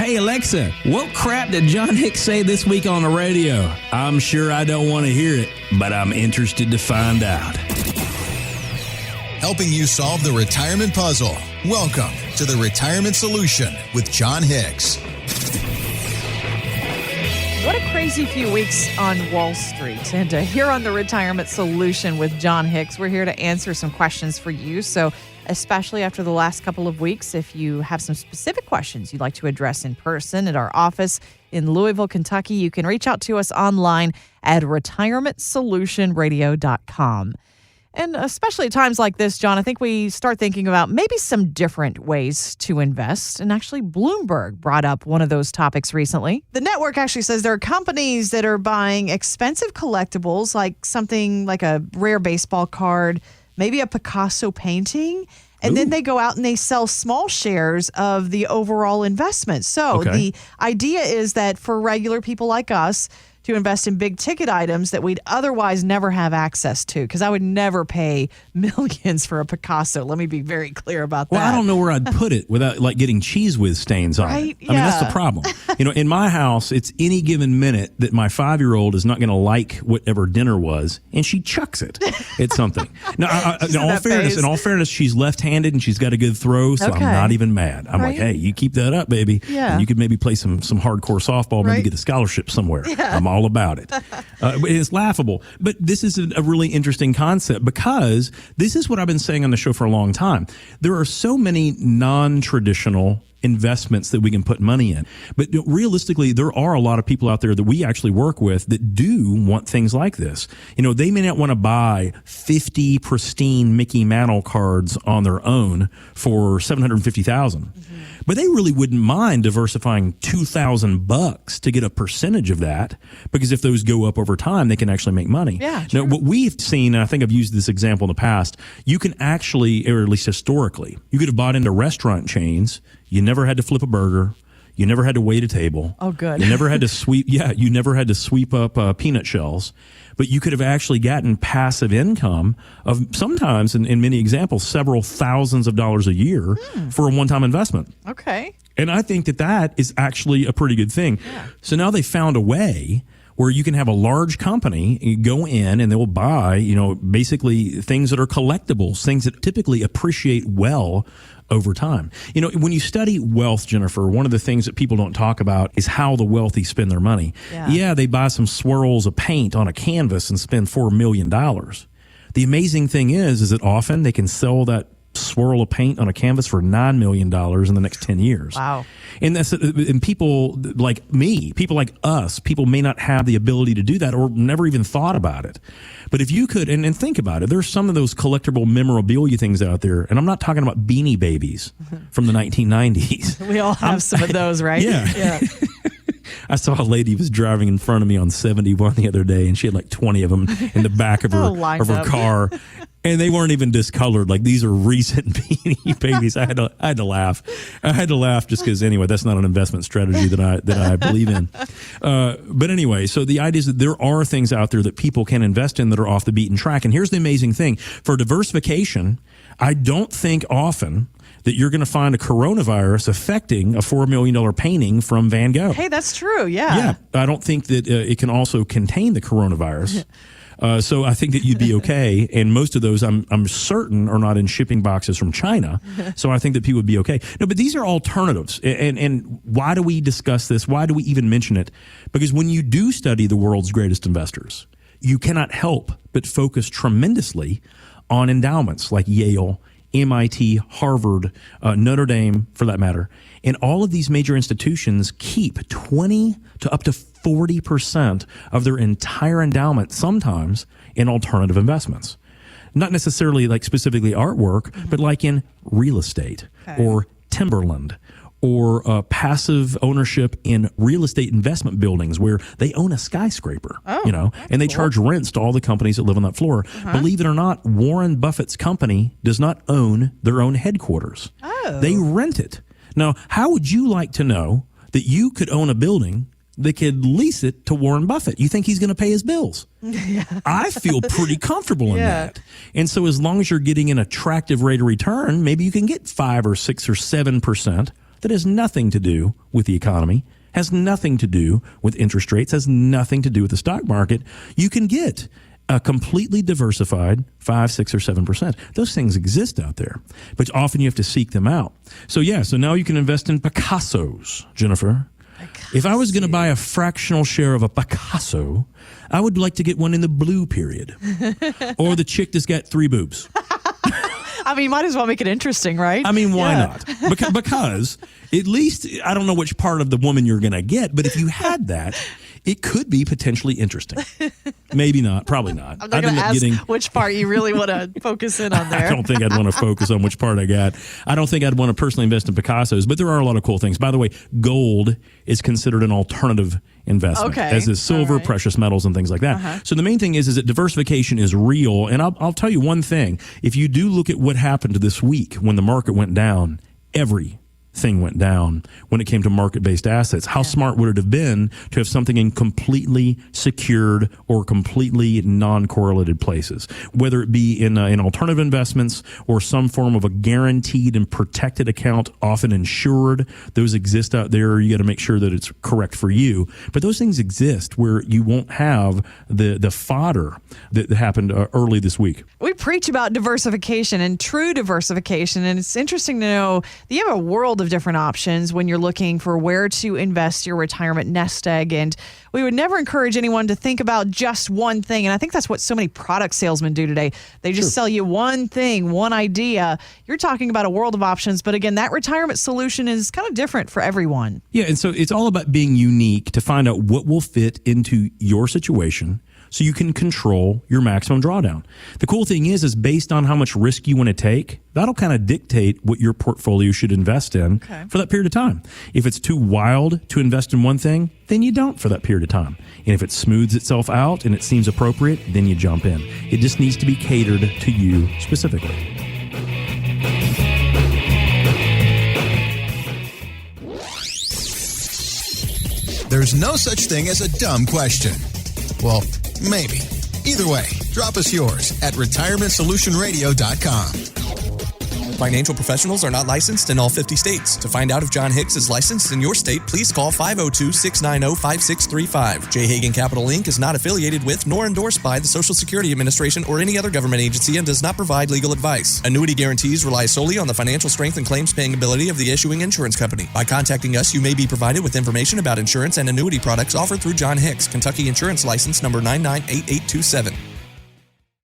Hey, Alexa, what crap did John Hicks say this week on the radio? I'm sure I don't want to hear it, but I'm interested to find out. Helping you solve the retirement puzzle. Welcome to The Retirement Solution with John Hicks. What a crazy few weeks on Wall Street. And here on The Retirement Solution with John Hicks, we're here to answer some questions for you. So especially after the last couple of weeks, if you have some specific questions you'd like to address in person at our office in Louisville, Kentucky, you can reach out to us online at retirementsolutionradio.com. And especially at times like this, John, I think we start thinking about maybe some different ways to invest. And actually, Bloomberg brought up one of those topics recently. The network actually says there are companies that are buying expensive collectibles, like something like a rare baseball card, maybe a Picasso painting, and then they go out and they sell small shares of the overall investment. So the idea is that for regular people like us to invest in big ticket items that we'd otherwise never have access to, because I would never pay millions for a Picasso. Let me be very clear about that. Well, I don't know where I'd put it without like getting cheese whiz stains on it. I mean, that's the problem. In my house, it's any given minute that my 5-year-old is not going to like whatever dinner was, and she chucks it at something. Now, in all fairness, she's left-handed and she's got a good throw, so I'm not even mad. I'm like, hey, you keep that up, baby. Yeah. And you could maybe play some hardcore softball, maybe get a scholarship somewhere. Yeah. I'm all about it. It's laughable. But this is a really interesting concept, because this is what I've been saying on the show for a long time. There are so many non-traditional investments that we can put money in. But realistically, there are a lot of people out there that we actually work with that do want things like this. They may not want to buy 50 pristine Mickey Mantle cards on their own for $750,000. But they really wouldn't mind diversifying $2,000 to get a percentage of that, because if those go up over time, they can actually make money. Yeah, sure. Now, what we've seen, and I think I've used this example in the past, you can actually, or at least historically, you could have bought into restaurant chains. You never had to flip a burger. You never had to wait a table. Oh, good. You never had to sweep. Yeah, you never had to sweep up peanut shells. But you could have actually gotten passive income of sometimes, in many examples, several thousands of dollars a year for a one-time investment. Okay. And I think that is actually a pretty good thing. Yeah. So now they found a way where you can have a large company go in and they will buy, basically things that are collectibles, things that typically appreciate well over time. When you study wealth, Jennifer, one of the things that people don't talk about is how the wealthy spend their money. Yeah, they buy some swirls of paint on a canvas and spend $4 million. The amazing thing is that often they can sell that swirl of paint on a canvas for $9 million in the next 10 years. Wow. And people like me, people like us, people may not have the ability to do that or never even thought about it. But if you could, and think about it, there's some of those collectible memorabilia things out there, and I'm not talking about Beanie Babies from the 1990s. We all have some of those, right? Yeah. I saw a lady who was driving in front of me on 71 the other day, and she had like 20 of them in the back of her car. And they weren't even discolored. Like, these are recent Beanie Babies. I had to laugh. I had to laugh just because, anyway, that's not an investment strategy that I believe in. But anyway, so the idea is that there are things out there that people can invest in that are off the beaten track. And here's the amazing thing. For diversification, I don't think often that you're going to find a coronavirus affecting a $4 million painting from Van Gogh. Hey, that's true. Yeah. Yeah. I don't think that it can also contain the coronavirus. So I think that you'd be okay. And most of those, I'm certain, are not in shipping boxes from China. So I think that people would be okay. No, but these are alternatives. And why do we discuss this? Why do we even mention it? Because when you do study the world's greatest investors, you cannot help but focus tremendously on endowments like Yale, MIT, Harvard, Notre Dame, for that matter. And all of these major institutions keep 20 to up to 40% of their entire endowment, sometimes in alternative investments. Not necessarily like specifically artwork, but like in real estate or timberland or passive ownership in real estate investment buildings where they own a skyscraper, and they charge rents to all the companies that live on that floor. Believe it or not, Warren Buffett's company does not own their own headquarters. They rent it. Now, how would you like to know that you could own a building that could lease it to Warren Buffett? You think he's going to pay his bills? Yeah. I feel pretty comfortable in that. And so as long as you're getting an attractive rate of return, maybe you can get 5 or 6 or 7%. that has nothing to do with the economy, has nothing to do with interest rates, has nothing to do with the stock market, you can get a completely diversified 5, 6, or 7%. Those things exist out there, but often you have to seek them out. So now you can invest in Picassos, Jennifer. If I was going to buy a fractional share of a Picasso, I would like to get one in the blue period, or the chick that's got 3 boobs. I mean, might as well make it interesting, right? I mean, why not? Because at least, I don't know which part of the woman you're going to get, but if you had that, it could be potentially interesting. Maybe not. Probably not. I'm not going to ask which part you really want to focus in on there. I don't think I'd want to focus on which part I got. I don't think I'd want to personally invest in Picassos, but there are a lot of cool things. By the way, gold is considered an alternative investment, as is silver, precious metals, and things like that. So the main thing is that diversification is real. And I'll tell you one thing. If you do look at what happened this week when the market went down, everything went down when it came to market-based assets. How smart would it have been to have something in completely secured or completely non-correlated places, whether it be in alternative investments or some form of a guaranteed and protected account, often insured. Those exist out there. You got to make sure that it's correct for you. But those things exist where you won't have the fodder that happened early this week. We preach about diversification and true diversification, and it's interesting to know that you have a world of different options when you're looking for where to invest your retirement nest egg. And we would never encourage anyone to think about just one thing. And I think that's what so many product salesmen do today. They just sell you one thing, one idea. You're talking about a world of options. But again, that retirement solution is kind of different for everyone. Yeah. And so it's all about being unique to find out what will fit into your situation, so you can control your maximum drawdown. The cool thing is based on how much risk you want to take, that'll kind of dictate what your portfolio should invest in for that period of time. If it's too wild to invest in one thing, then you don't for that period of time. And if it smooths itself out and it seems appropriate, then you jump in. It just needs to be catered to you specifically. There's no such thing as a dumb question. Well, maybe. Either way, drop us yours at retirementsolutionradio.com. Financial professionals are not licensed in all 50 states. To find out if John Hicks is licensed in your state, please call 502-690-5635. J. Hagan Capital Inc. is not affiliated with nor endorsed by the Social Security Administration or any other government agency and does not provide legal advice. Annuity guarantees rely solely on the financial strength and claims paying ability of the issuing insurance company. By contacting us, you may be provided with information about insurance and annuity products offered through John Hicks, Kentucky Insurance License number 998827.